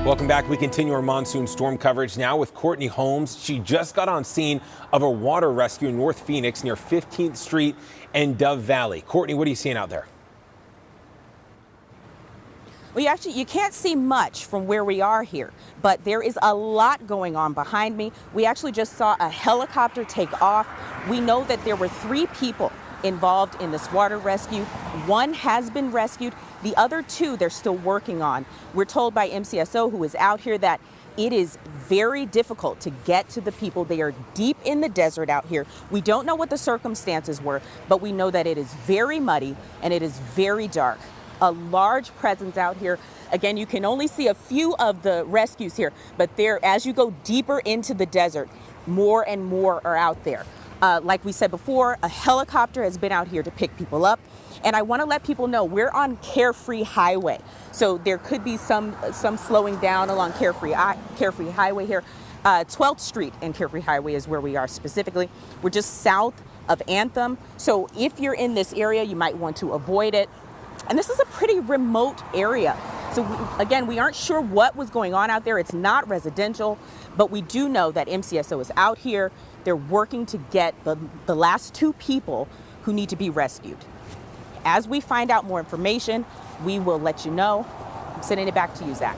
Welcome back. We continue our monsoon storm coverage now with Courtney Holmes. She just got on scene of a water rescue in North Phoenix near 15th Street and Dove Valley. Courtney, what are you seeing out there? Well, you can't see much from where we are here, but there is a lot going on behind me. We actually just saw a helicopter take off. We know that there were 3 people involved in this water rescue. 1 has been rescued. The other 2 they're still working on. We're told by MCSO, who is out here, that it is very difficult to get to the people. They are deep in the desert out here. We don't know what the circumstances were, but we know that it is very muddy and it is very dark. A large presence out here. Again, you can only see a few of the rescues here, but there, as you go deeper into the desert, more and more are out there. Like we said before, a helicopter has been out here to pick people up. And I want to let people know we're on Carefree Highway. So there could be some slowing down along Carefree Highway here. 12th Street and Carefree Highway is where we are specifically. We're just south of Anthem. So if you're in this area, you might want to avoid it. And this is a pretty remote area. So again, we aren't sure what was going on out there. It's not residential, but we do know that MCSO is out here. They're working to get the last 2 people who need to be rescued. As we find out more information, we will let you know. I'm sending it back to you, Zach.